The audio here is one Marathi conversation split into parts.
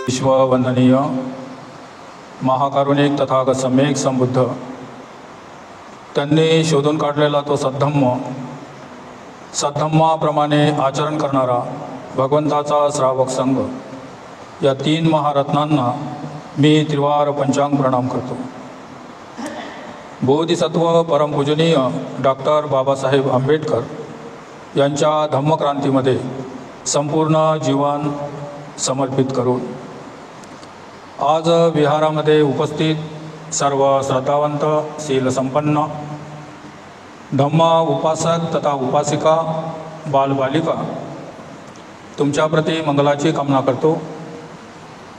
विश्ववंदनीय महाकारुणिक तथागत सम्यक संबुद्ध त्यांनी शोधून काढलेला तो सद्धम्माप्रमाणे आचरण करणारा भगवंताचा श्रावक संघ या 3 महारत्नांना मी त्रिवार पंचांग प्रणाम करतो। बोधिसत्व परमपूजनीय डॉक्टर बाबासाहेब आंबेडकर यांच्या धम्मक्रांतीमध्ये संपूर्ण जीवन समर्पित करून आज विहारामध्ये उपस्थित सर्व श्रद्धावंत शीलसंपन्न धम्म उपासक तथा उपासिका बालबालिका तुमच्याप्रती मंगलाची कामना करतो।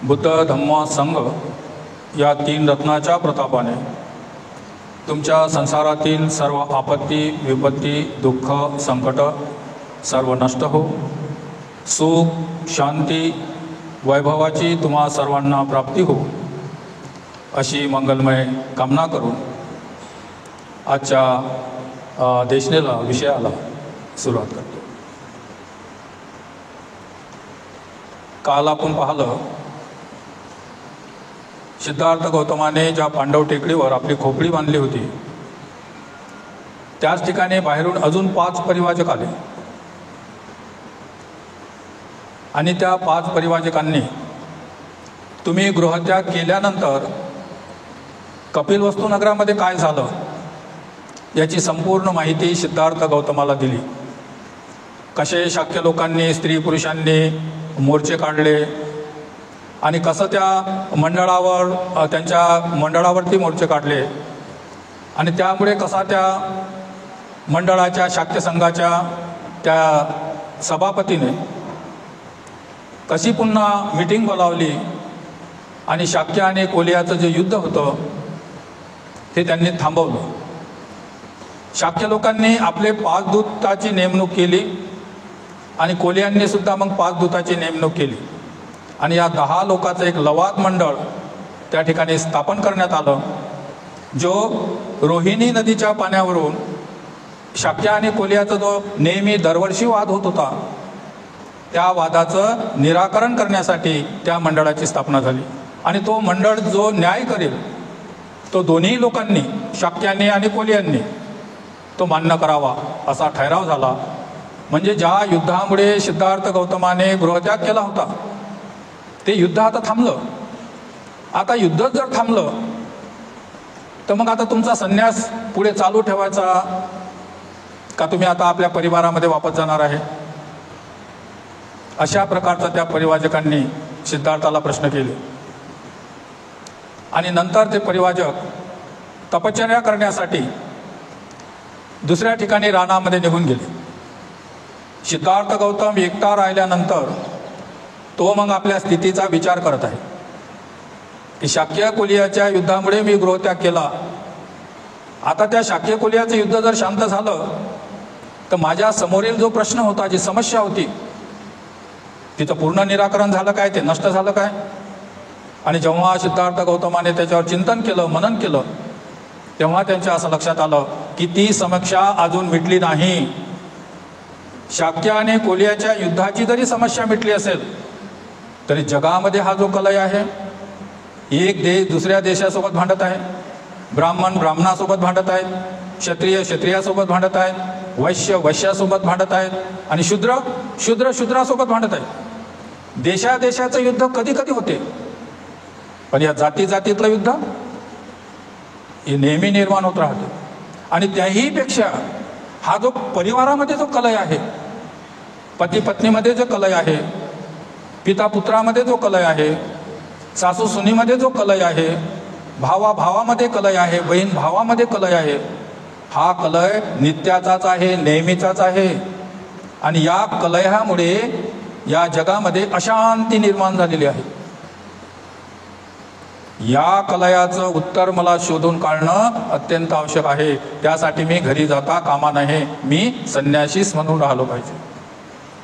बुद्ध धम्म संघ या 3 रत्नाच्या प्रतापाने तुमच्या संसारातील सर्व आपत्ती विपत्ती दुःख संकट सर्व नष्ट हो, सुख शांती वैभवाची तुम्हा सर्वांना प्राप्ती हो अशी मंगलमय कामना करून आजच्या देशनेला विषयाला सुरुवात करतो। काल आपण पाहिलं सिद्धार्थ गौतमाने ज्या पांडव टेकडीवर आपली खोपडी बांधली होती त्याच ठिकाणी बाहेरून अजून 5 परिवाजक आले आणि त्या 5 परिवाजकांनी तुम्ही गृहत्याग केल्यानंतर कपिलवस्तू नगरामध्ये काय झालं याची संपूर्ण माहिती सिद्धार्थ गौतमाला दिली। कसे शाक्य लोकांनी स्त्री पुरुषांनी मोर्चे काढले आणि कसं त्या मंडळावर त्यांच्या मंडळावरती मोर्चे काढले आणि त्यामुळे कसा त्या मंडळाच्या शाक्य संघाच्या त्या सभापतीने कशी पुन्हा मीटिंग बोलावली आणि शाक्य आणि कोलियाचं जे युद्ध होतं ते त्यांनी थांबवलं। शाक्य लोकांनी आपले 5 दूताची नेमणूक केली आणि कोलियांनी सुद्धा मग 5 दूताची नेमणूक केली आणि या 10 लोकांचं एक लवाद मंडळ त्या ठिकाणी स्थापन करण्यात आलं जो रोहिणी नदीच्या पाण्यावरून शाक्य आणि कोलियाचा जो नेहमी दरवर्षी वाद होत होता त्या वादाचं निराकरण करण्यासाठी त्या मंडळाची स्थापना झाली आणि तो मंडळ जो न्याय करेल तो दोन्ही लोकांनी शाक्याने आणि कोलियांनी तो मान्य करावा असा ठराव झाला। म्हणजे ज्या युद्धामुळे सिद्धार्थ गौतमाने गृहत्याग केला होता ते युद्ध आता थांबलं। आता युद्धच जर थांबलं तर मग आता तुमचा संन्यास पुढे चालू ठेवायचा का तुम्ही आता आपल्या परिवारामध्ये वापस जाणार आहे अशा प्रकारचा त्या परिवाजकांनी सिद्धार्थाला प्रश्न केले आणि नंतर ते परिवाजक तपश्चर्या करण्यासाठी दुसऱ्या ठिकाणी रानामध्ये निघून गेले। सिद्धार्थ गौतम एकटा राहिल्यानंतर तो मग आपल्या स्थितीचा विचार करत आहे की शाक्य कोलियाच्या युद्धामुळे मी गृहत्याग केला, आता त्या शाक्य कोलियाचं युद्ध जर शांत झालं तर माझ्या समोरील जो प्रश्न होता जी समस्या होती तिचं पूर्ण निराकरण झालं काय, ते नष्ट झालं काय। आणि जेव्हा सिद्धार्थ गौतमाने त्याच्यावर चिंतन केलं मनन केलं तेव्हा त्यांच्या असं लक्षात आलं की ती समस्या अजून मिटली नाही। शाक्य आणि कोलियाच्या युद्धाची जरी समस्या मिटली असेल तरी जगामध्ये हा जो कलय आहे, एक देश दुसऱ्या देशासोबत भांडत आहे, ब्राह्मण ब्राह्मणासोबत भांडत आहेत, क्षत्रिय क्षत्रियासोबत भांडत आहेत, वैश्य वैश्यासोबत भांडत आहेत आणि शूद्र शूद्र शूद्रासोबत भांडत आहेत। देशादेशाचं युद्ध कधी कधी होते पण या जाती जातीतलं युद्ध हे नेहमी निर्माण होत राहते। आणि त्याहीपेक्षा हा जो परिवारामध्ये जो कलय आहे, पती पत्नीमध्ये जो कलय आहे, पिता पुत्रामध्ये जो कलय आहे, सासू सुनीमध्ये जो कलय आहे, भावा भावामध्ये कलय आहे, बहीण भावामध्ये कलय आहे, हा कलय नित्याचाच आहे, नेहमीचाच आहे। आणि या कलयामुळे या जगामध्ये अशांती निर्माण झालेली आहे। या कलयाचं उत्तर मला शोधून काढणं अत्यंत आवश्यक आहे। त्यासाठी मी घरी जाता कामा नये, मी संन्यासीच म्हणून राहिलो पाहिजे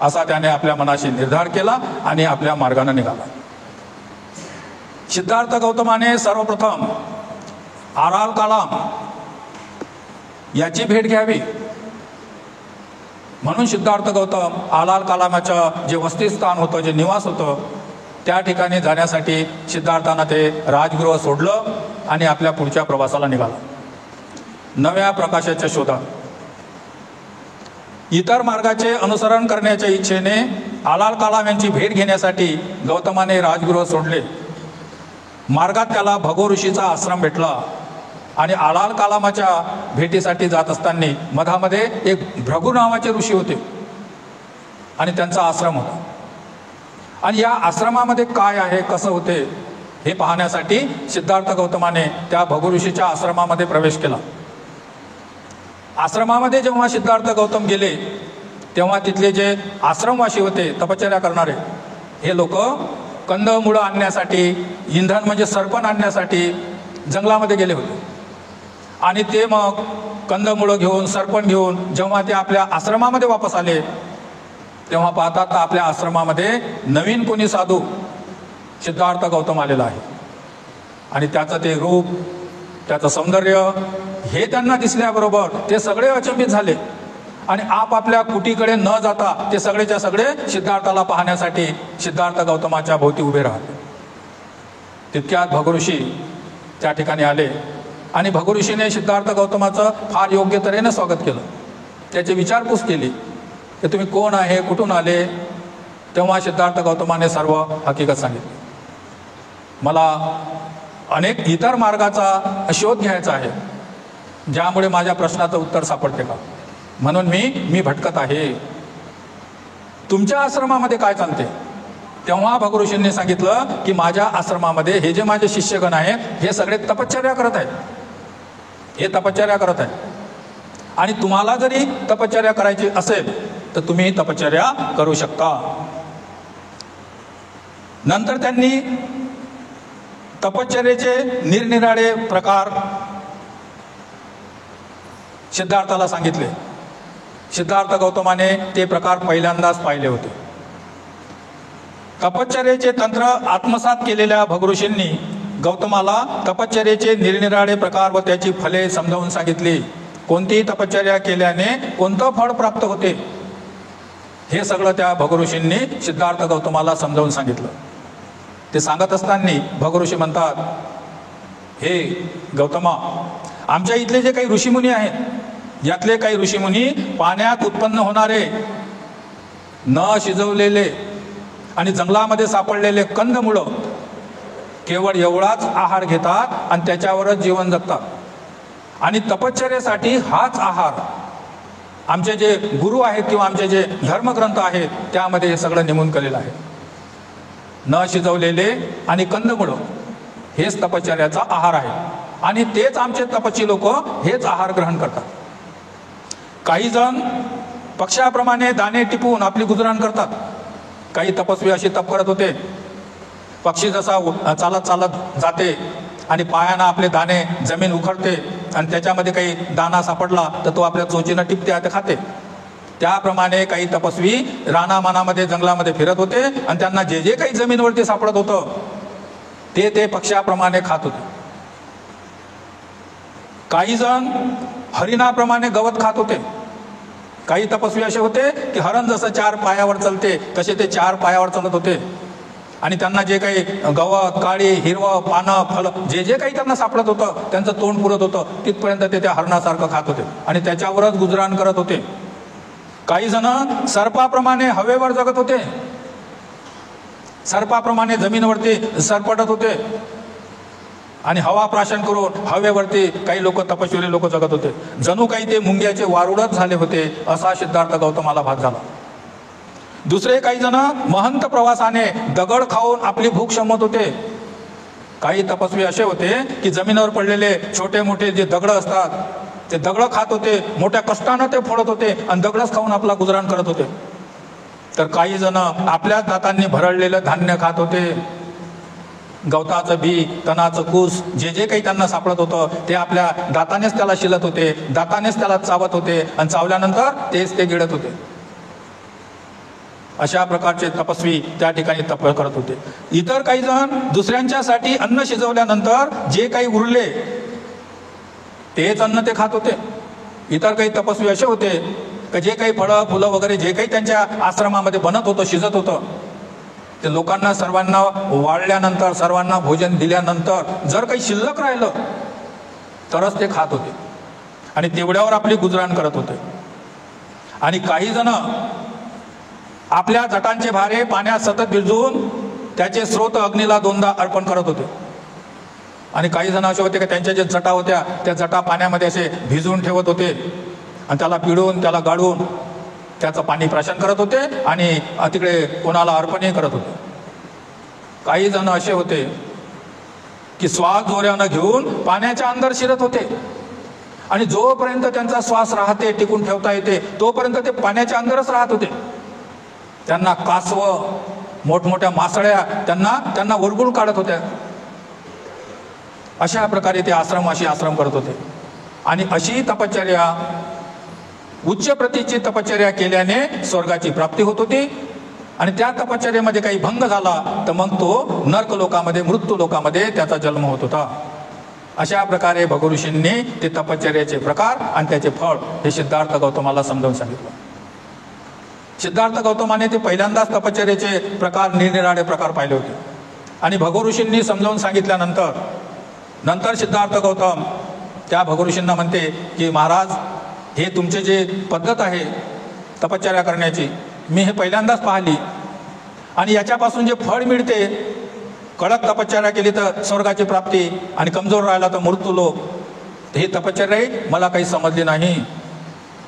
असा त्याने आपल्या मनाशी निर्धार केला आणि आपल्या मार्गाने निघाला। सिद्धार्थ गौतमाने सर्वप्रथम आराल कालाम याची भेट घ्यावी म्हणून सिद्धार्थ गौतम आलाल कालामाचं जे वसतिस्थान होतं, जे निवास होतं त्या ठिकाणी जाण्यासाठी सिद्धार्थानं ते राजगृह सोडलं आणि आपल्या पुढच्या प्रवासाला निघाला नव्या प्रकाशाच्या शोधात. इतर मार्गाचे अनुसरण करण्याच्या इच्छेने आलाल कलाम यांची भेट घेण्यासाठी गौतमाने राजगृह सोडले. मार्गात त्याला भगो ऋषीचा आश्रम भेटला आणि आलाल कलामाच्या भेटीसाठी जात असताना मधामध्ये एक भृगू नावाचे ऋषी होते आणि त्यांचा आश्रम होता. आणि या आश्रमामध्ये काय आहे, कसं होते हे पाहण्यासाठी सिद्धार्थ गौतमाने त्या भगू ऋषीच्या आश्रमामध्ये प्रवेश केला. आश्रमामध्ये जेव्हा सिद्धार्थ गौतम गेले तेव्हा तिथले जे आश्रमवासी होते, तपश्चर्या करणारे, हे लोक कंदमुळं आणण्यासाठी, इंधन म्हणजे सरपण आणण्यासाठी जंगलामध्ये गेले होते. आणि ते मग कंदमुळं घेऊन, सरपण घेऊन जेव्हा ते आपल्या आश्रमामध्ये वापस आले तेव्हा पाहतात तर आपल्या आश्रमामध्ये नवीन कोणी साधू सिद्धार्थ गौतम आलेला आहे. आणि त्याचं ते रूप, त्याचं सौंदर्य हे त्यांना दिसल्याबरोबर ते सगळे अचंबित झाले आणि आपापल्या कुटीकडे न जाता ते सगळेच्या सगळे सिद्धार्थाला पाहण्यासाठी सिद्धार्थ गौतमाच्या भोवती उभे राहिले. तितक्यात भगुऋषी त्या ठिकाणी आले आणि भगुऋषीने सिद्धार्थ गौतमाचं फार योग्य तऱ्हेने स्वागत केलं. त्याची विचारपूस केली की तुम्ही कोण आहे, कुठून आले. तेव्हा सिद्धार्थ गौतमाने सर्व हकीकत सांगितली. मला अनेक इतर मार्गाचा शोध घ्यायचा आहे ज्यामुळे माझ्या प्रश्नाचं उत्तर सापडते का, म्हणून मी भटकत आहे. तुमच्या आश्रमामध्ये काय चालते. तेव्हा भगुऋषींनी सांगितलं की माझ्या आश्रमामध्ये हे जे माझे शिष्यगण आहेत हे सगळे तपश्चर्या करत आहेत, हे तपश्चर्या करत आहेत. आणि तुम्हाला जरी तपश्चर्या करायची असेल तर तुम्ही तपश्चर्या करू शकता. नंतर त्यांनी तपश्चर्येचे निरनिराळे प्रकार सिद्धार्थाला सांगितले. सिद्धार्थ गौतमाने ते प्रकार पहिल्यांदाच पाहिले होते. तपश्चर्येचे तंत्र आत्मसात केलेल्या भगुऋषींनी गौतमाला तपश्चर्येचे निरनिराळे प्रकार व त्याची फले समजावून सांगितली. कोणती तपश्चर्या केल्याने कोणतं फळ प्राप्त होते हे सगळं त्या भगुऋषींनी सिद्धार्थ गौतमाला समजावून सांगितलं. ते सांगत असताना भगुऋषी म्हणतात, हे गौतमा, आमच्या इथले जे काही ऋषीमुनी आहेत यातले काही ऋषीमुनी पाण्यात उत्पन्न होणारे न शिजवलेले आणि जंगलामध्ये सापडलेले कंदमुळं केवळ एवढाच आहार घेतात आणि त्याच्यावरच जीवन जगतात. आणि तपश्चर्येसाठी हाच आहार आमचे जे गुरु आहेत किंवा आमचे जे धर्मग्रंथ आहेत त्यामध्ये हे सगळं नेमून केलेलं आहे. न शिजवलेले आणि कंदमुळं हेच तपश्चर्याचा आहार आहे आणि तेच आमचे तपस्वी लोक हेच आहार ग्रहण करतात. काही जण पक्ष्याप्रमाणे दाणे टिपून आपली गुजराण करतात. काही तपस्वी असे तप करत होते. पक्षी जसा चालत चालत जाते आणि पायानं आपले दाणे जमीन उखडते आणि त्याच्यामध्ये काही दाना सापडला तर तो आपल्या चोचीनं टिपते आणि खाते. त्याप्रमाणे काही तपस्वी रानामानामध्ये जंगलामध्ये फिरत होते आणि त्यांना जे जे काही जमीनवरती सापडत होतं ते पक्ष्याप्रमाणे खात होते. काही जण हरिणाप्रमाणे गवत खात होते. काही तपस्वी असे होते की हरण जसं 4 पायावर चलते तसे ते 4 पायावर चालत होते आणि त्यांना जे काही गवत, काळी, हिरवं, पानं, फळं जे जे काही त्यांना सापडत होतं त्यांचं तोंड पुरत होतं तिथपर्यंत ते त्या हरणासारखं खात होते आणि त्याच्यावरच गुजराण करत होते. काही जण सर्पाप्रमाणे हवेवर जगत होते. सर्पाप्रमाणे जमीनवरती सरपटत होते आणि हवा प्राशन करून हवेवरती काही लोक, तपस्वी लोक जगत होते. जणू काही ते मुंग्याचे वारुळच झाले होते असा सिद्धार्थ गौतमाला भास झाला. दुसरे काही जण महंत प्रवासाने दगड खाऊन आपली भूक शमत होते. काही तपस्वी असे होते की जमिनीवर पडलेले छोटे मोठे जे दगड असतात ते दगड खात होते. मोठ्या कष्टानं ते फोडत होते आणि दगडच खाऊन आपला गुजराण करत होते. तर काही जण आपल्याच दातांनी भरडलेलं धान्य खात होते. गवताचं बी, तणाचं कूस जे जे काही त्यांना सापडत होतं ते आपल्या दातानेच त्याला शिलत होते, दातानेच त्याला चावत होते आणि चावल्यानंतर तेच ते गिळत होते. अशा प्रकारचे तपस्वी त्या ठिकाणी तप करत होते. इतर काही जण दुसऱ्यांच्यासाठी अन्न शिजवल्यानंतर जे काही उरले तेच अन्न ते खात होते. इतर काही तपस्वी असे होते की जे काही फळं फुलं वगैरे जे काही त्यांच्या आश्रमामध्ये बनत होतं, शिजत होतं ते लोकांना सर्वांना वाढल्यानंतर, सर्वांना भोजन दिल्यानंतर जर काही शिल्लक राहिलं तरच ते खात होते आणि तेवढ्यावर आपली गुजराण करत होते. आणि काही जण आपल्या जटांचे भारे पाण्यात सतत भिजवून त्याचे स्रोत अग्नीला दोनदा अर्पण करत होते. आणि काही जण असे होते की त्यांच्या जे जटा होत्या त्या जटा पाण्यामध्ये असे भिजवून ठेवत होते आणि त्याला पिळून त्याला गाळून त्याचं पाणी प्राशन करत होते आणि तिकडे कोणाला अर्पणही करत होते. काही जण असे होते की श्वास जोरानं घेऊन पाण्याच्या अंदर शिरत होते आणि जोपर्यंत त्यांचा श्वास राहते, टिकून ठेवता येते, तोपर्यंत ते पाण्याच्या अंदरच राहत होते. त्यांना कासवं, मोठमोठ्या मासळ्या त्यांना वरगुळ काढत होत्या. अशा प्रकारे ते आश्रम करत होते. आणि अशी तपश्चर्या, उच्च प्रतीची तपश्चर्या केल्याने स्वर्गाची प्राप्ती होत होती. आणि त्या तपश्चर्येमध्ये काही भंग झाला तर मग तो नर्क लोकामध्ये, मृत्यू लोकामध्ये त्याचा जन्म होत होता. अशा प्रकारे भगु ऋषींनी ते तपश्चर्याचे प्रकार आणि त्याचे फळ हे सिद्धार्थ गौतमाला समजावून सांगितलं. सिद्धार्थ गौतमाने ते पहिल्यांदाच तपश्चर्याचे प्रकार, निरनिराळे प्रकार पाहिले होते. आणि भगु ऋषींनी समजावून सांगितल्यानंतर सिद्धार्थ गौतम त्या भगु ऋषींना म्हणते की महाराज, हे तुमचे जे पद्धत आहे तपश्चर्या करण्याची, मी हे पहिल्यांदाच पाहिली आणि याच्यापासून जे फळ मिळते, कडक तपश्चर्या केली तर स्वर्गाची प्राप्ती आणि कमजोर राहिला तर मृत्यू लोक, ही तपश्चर्याही मला काही समजली नाही.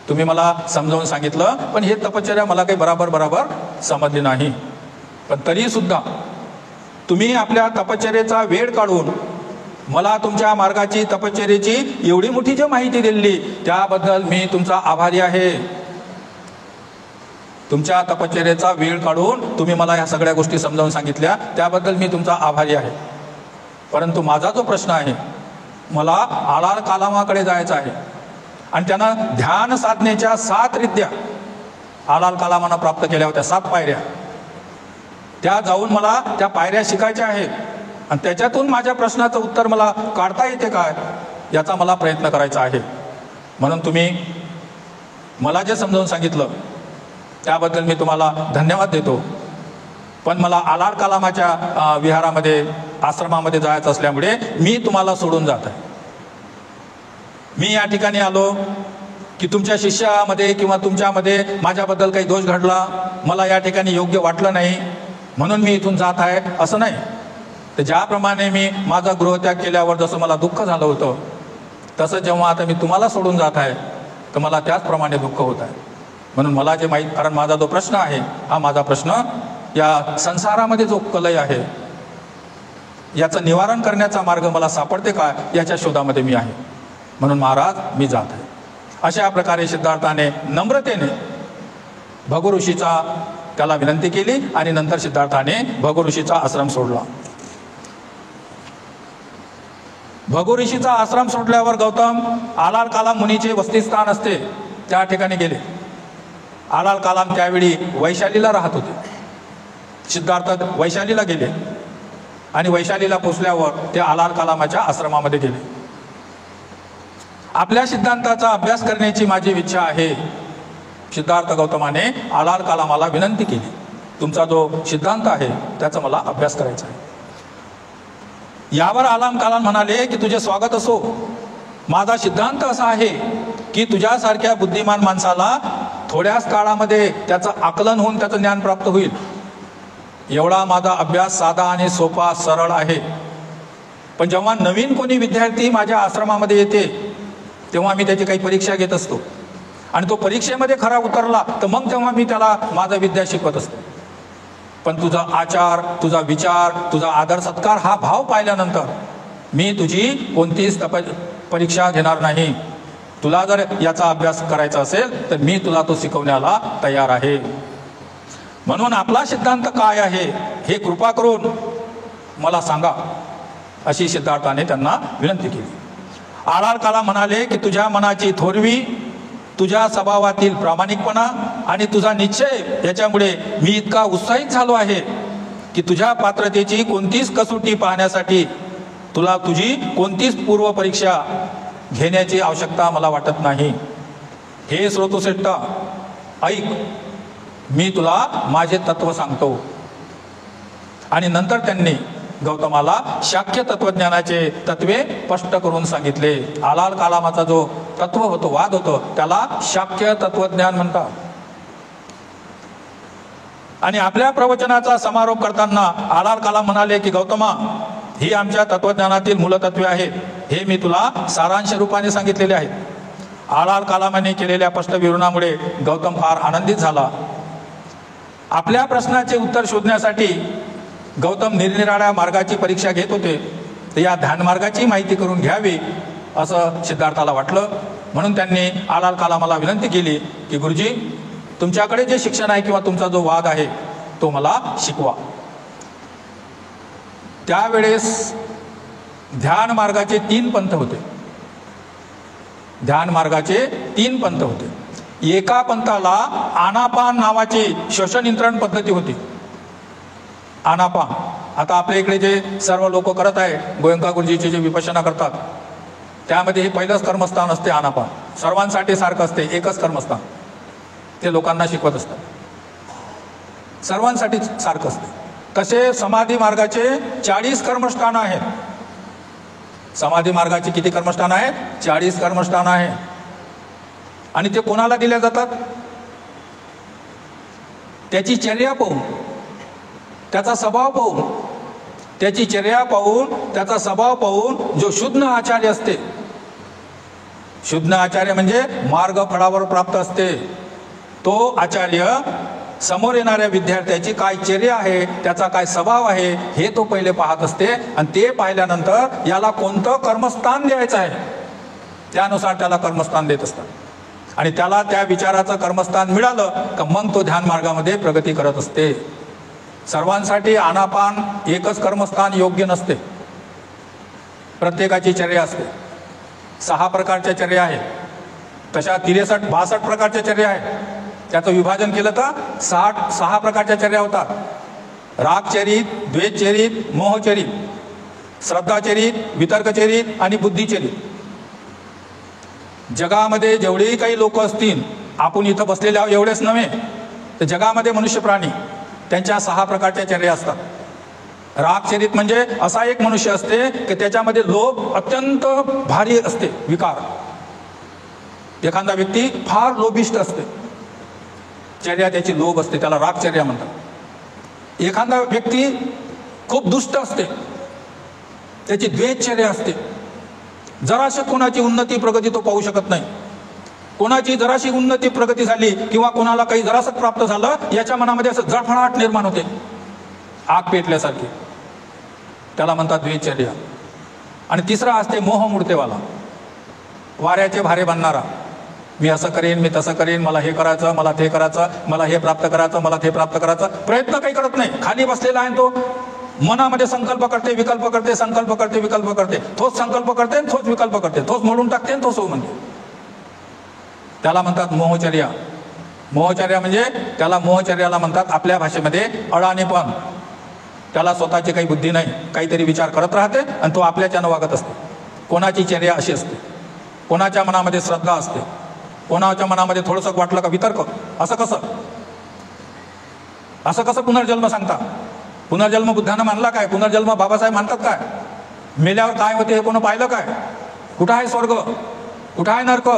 तुम्ही मला समजावून सांगितलं पण हे तपश्चर्या मला काही बराबर समजली नाही. पण तरी सुद्धा तुम्ही आपल्या तपश्चर्येचा वेळ काढून मला तुमच्या मार्गाची, तपश्चर्येची एवढी मोठी जी माहिती दिली त्याबद्दल मी तुमचा आभारी आहे. तुमच्या तपश्चर्येचा वेळ काढून तुम्ही मला ह्या सगळ्या गोष्टी समजावून सांगितल्या त्याबद्दल मी तुमचा आभारी आहे. परंतु माझा जो प्रश्न आहे, मला आलार कालामाकडे जायचं आहे आणि त्यांना ध्यान साधनेच्या 7 रिद्ध्या आलार कालामानं प्राप्त केल्या होत्या, 7 पायऱ्या, त्या जाऊन मला त्या पायऱ्या शिकायच्या आहेत आणि त्याच्यातून माझ्या प्रश्नाचं उत्तर मला काढता येते काय याचा मला प्रयत्न करायचा आहे. म्हणून तुम्ही मला जे समजावून सांगितलं त्याबद्दल मी तुम्हाला धन्यवाद देतो. पण मला आलार कालामाच्या विहारामध्ये, आश्रमामध्ये जायचं असल्यामुळे मी तुम्हाला सोडून जात आहे. मी या ठिकाणी आलो की तुमच्या शिष्यामध्ये किंवा तुमच्यामध्ये माझ्याबद्दल काही दोष घडला, मला या ठिकाणी योग्य वाटलं नाही म्हणून मी इथून जात आहे असं नाही. तर ज्याप्रमाणे मी माझा गृहत्याग केल्यावर जसं मला दुःख झालं होतं, तसं जेव्हा आता मी तुम्हाला सोडून जात आहे तर मला त्याचप्रमाणे दुःख होत आहे. म्हणून मला जे माहीत, कारण माझा जो प्रश्न आहे हा माझा प्रश्न या संसारामध्ये जो कलय आहे याचं निवारण करण्याचा मार्ग मला सापडते का याच्या शोधामध्ये मी आहे. म्हणून महाराज मी जात आहे. अशा प्रकारे सिद्धार्थाने नम्रतेने भगु ऋषीचा त्याला विनंती केली आणि नंतर सिद्धार्थाने भगु ऋषीचा आश्रम सोडला. भगु ऋषीचा आश्रम सोडल्यावर गौतम आलार कालाम मुनीचे वसतिस्थान असते त्या ठिकाणी गेले. आलार कालाम त्यावेळी वैशालीला राहत होते. सिद्धार्थ वैशालीला गेले आणि वैशालीला पोचल्यावर ते आलार कालामाच्या आश्रमामध्ये गेले. आपल्या सिद्धांताचा अभ्यास करण्याची माझी इच्छा आहे. सिद्धार्थ गौतमाने आलार कालामाला विनंती केली, तुमचा जो सिद्धांत आहे त्याचा मला अभ्यास करायचा आहे. यावर आलार कालाम म्हणाले की तुझे स्वागत असो. माझा सिद्धांत असा आहे की तुझ्यासारख्या बुद्धिमान माणसाला थोड्याच काळामध्ये त्याचं आकलन होऊन त्याचं ज्ञान प्राप्त होईल. एवढा माझा अभ्यास साधा आणि सोपा, सरळ आहे. पण जेव्हा नवीन कोणी विद्यार्थी माझ्या आश्रमामध्ये येते तेव्हा मी त्याची काही परीक्षा घेत असतो आणि तो परीक्षेमध्ये खरा उतरला तर मग तेव्हा मी त्याला माझा विद्या शिकवत असतो. पण तुझा आचार, तुझा विचार, तुझा आदर सत्कार हा भाव पाहिल्यानंतर मी तुझी कोणतीच परीक्षा घेणार नाही. तुला जर याचा अभ्यास करायचा असेल तर मी तुला तो शिकवण्याला तयार आहे. म्हणून आपला सिद्धांत काय आहे हे कृपा करून मला सांगा, अशी सिद्धार्थाने त्यांना विनंती केली. आलार कालाम म्हणाले की तुझ्या मनाची थोरवी, तुझ्या स्वभावातील प्रामाणिकपणा आणि तुझा निश्चय याच्यामुळे मी इतका उत्साहित झालो आहे की तुझ्या पात्रतेची कोणतीच कसोटी पाहण्यासाठी तुला तुझी कोणतीच पूर्व परीक्षा घेण्याची आवश्यकता मला वाटत नाही. हे श्रोतश्रेष्ठ ऐक, मी तुला माझे तत्व सांगतो. आणि नंतर त्यांनी गौतमाला शाक्य तत्वज्ञानाचे तत्वे स्पष्ट करून सांगितले. आलाल कलामाचा जो तत्व होतो, वाद होतो, त्याला शाक्य तत्वज्ञान म्हणतात. आणि आपल्या प्रवचनाचा समारोप करताना आलाल कलाम म्हणाले की गौतमा, ही आमच्या तत्वज्ञानातील मूलतत्वे आहेत, हे मी तुला सारांश रूपाने सांगितलेले आहेत. आलाल कलामाने केलेल्या स्पष्ट विवरणामुळे गौतम फार आनंदित झाला. आपल्या प्रश्नाचे उत्तर शोधण्यासाठी गौतम निरनिराळ्या मार्गाची परीक्षा घेत होते. तर या ध्यान मार्गाची माहिती करून घ्यावी असं सिद्धार्थाला वाटलं. म्हणून त्यांनी आलाल कलामाला विनंती केली की गुरुजी, तुमच्याकडे जे शिक्षण आहे किंवा तुमचा जो वाद आहे तो मला शिकवा. त्यावेळेस ध्यान मार्गाचे 3 पंथ होते. ध्यान मार्गाचे 3 पंथ होते. एका पंथाला आनापान नावाची श्वसन नियंत्रण पद्धती होती. आनापान, आता आपल्या इकडे जे सर्व लोक करत आहे, गोयंका गुरुजीचे जे विपश्यना करतात, त्यामध्ये हे पहिलंच कर्मस्थान असते. आनापान सर्वांसाठी सारखं असते, एकच कर्मस्थान ते लोकांना शिकवत असतात, सर्वांसाठी सारखं असते. तसे समाधी मार्गाचे 40 कर्मस्थान आहेत. समाधी मार्गाची किती कर्मस्थान आहेत? 40 कर्मस्थान आहे. आणि ते कोणाला दिल्या जातात? त्याची चर्या पाहून, त्याचा स्वभाव पाहून, त्याची चर्या पाहून, त्याचा स्वभाव पाहून जो शुद्ध आचार्य असते, शुद्ध आचार्य म्हणजे मार्ग फळावर प्राप्त असते, तो आचार्य समोर येणाऱ्या विद्यार्थ्याची काय चर्या आहे, त्याचा काय स्वभाव आहे, हे तो पहिले पाहत असते. आणि ते पाहिल्यानंतर याला कोणतं कर्मस्थान द्यायचं आहे त्यानुसार त्याला कर्मस्थान देत असतात. आणि त्याला त्या विचाराचं कर्मस्थान मिळालं का मग तो ध्यान मार्गामध्ये प्रगती करत असते. सर्वांसाठी आनापान एकच कर्मस्थान योग्य नसते. प्रत्येकाची चर्या असते. 6 प्रकारच्या चर्या आहेत. तशा 63-62 प्रकारच्या चर्या आहेत. त्याचं विभाजन केलं तर 6 प्रकारच्या चर्या होतात. रागचरित, द्वेषचरित, मोहचरित, श्रद्धाचरित, वितर्कचरित आणि बुद्धिचरित. जगामध्ये जेवढेही काही लोक असतील, आपण इथं बसलेले आहोत एवढेच नव्हे, तर जगामध्ये मनुष्य प्राणी त्यांच्या 6 प्रकारच्या चर्या असतात. रागचरित म्हणजे असा एक मनुष्य असते की त्याच्यामध्ये लोभ अत्यंत भारी असते, विकार. एखादा व्यक्ती फार लोभिष्ट असते, चर्या त्याची लोभ असते, त्याला रागचर्या म्हणतात. एखादा व्यक्ती खूप दुष्ट असते, त्याची द्वेषचर्या असते. जराशी कोणाची उन्नती प्रगती तो पाहू शकत नाही. कोणाची जराशी उन्नती प्रगती झाली किंवा कोणाला काही जरासं प्राप्त झालं, याच्या मनामध्ये असं जळफळाट निर्माण होते, आग पेटल्यासारखी. त्याला म्हणतात द्वेषचर्या. आणि तिसरा असते मोहमूर्तेवाला, वाऱ्याचे भारे बांधणारा. मी असं करेन, मी तसं करेन, मला हे करायचं, मला ते करायचं, मला हे प्राप्त करायचं, मला ते प्राप्त करायचं. प्रयत्न काही करत नाही, खाली बसलेला आहे तो. मनामध्ये संकल्प करते, विकल्प करते, संकल्प करते, विकल्प करते. तोच संकल्प करते, तोच विकल्प करते, तोच मोडून टाकते, तोच हो म्हणते. त्याला म्हणतात मोहचर्या. मोहचर्या म्हणजे त्याला मोहचर्याला म्हणतात आपल्या भाषेमध्ये अडाणीपण. त्याला स्वतःची काही बुद्धी नाही, काहीतरी विचार करत राहते आणि तो आपल्याच्यानं वागत असते. कोणाची चर्या अशी असते. कोणाच्या मनामध्ये श्रद्धा असते, कोणाच्या मनामध्ये थोडंसं वाटलं का वितर्क. असं कसं, असं कसं पुनर्जन्म सांगता? पुनर्जन्म बुद्धानं मानला काय? पुनर्जन्म बाबासाहेब मानतात काय? मेल्यावर काय होते हे कोण पाहिलं काय? कुठं आहे स्वर्ग, कुठं आहे नरक?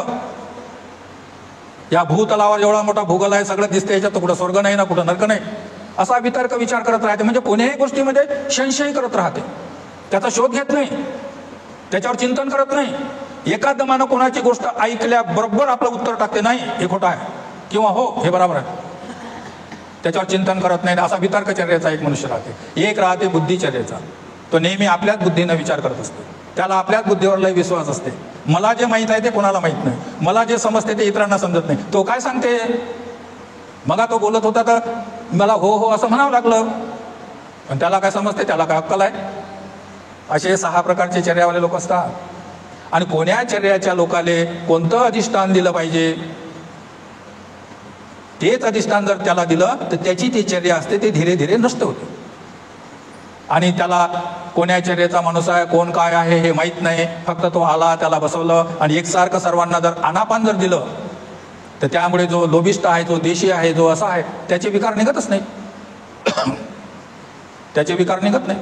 या भूतलावर एवढा मोठा भूगोल आहे, सगळं दिसते, याच्यात कुठं स्वर्ग नाही ना कुठं नरक नाही. असा वितर्क विचार करत राहते. म्हणजे कोणत्याही गोष्टीमध्ये संशय करत राहते, त्याचा शोध घेत नाही, त्याच्यावर चिंतन करत नाही. एखाद मानं कोणाची गोष्ट ऐकल्याबरोबर आपलं उत्तर टाकते, नाही हे खोटं आहे किंवा हो हे बरोबर आहे. त्याच्यावर चिंतन करत नाही. असा वितर्कचर्याचा एक मनुष्य राहते. एक राहते बुद्धिचर्याचा, तो नेहमी आपल्याच बुद्धीनं विचार करत असतो. त्याला आपल्याच बुद्धीवर लय विश्वास असते. मला जे माहीत आहे ते कोणाला माहीत नाही, मला जे समजते ते इतरांना समजत नाही. तो काय सांगते, मग तो बोलत होता तर मला हो हो असं म्हणावं लागलं, पण त्याला काय समजते, त्याला काय अक्कल आहे? असे 6 प्रकारचे चर्यावाले लोक असतात. आणि कोण्या चर्याच्या लोकाले कोणतं अधिष्ठान दिलं पाहिजे, तेच अधिष्ठान जर त्याला दिलं तर त्याची ती चर्या असते ते धीरे धीरे नष्ट होते. आणि त्याला कोण्या चर्याचा माणूस आहे, कोण काय आहे हे माहीत नाही. फक्त तो आला, त्याला बसवलं आणि एकसारखं सर्वांना जर आनापान जर दिलं तर त्यामुळे जो लोभिष्ट आहे, जो देशी आहे, जो असा आहे, त्याचे विकार निघतच नाही. त्याचे विकार निघत नाही.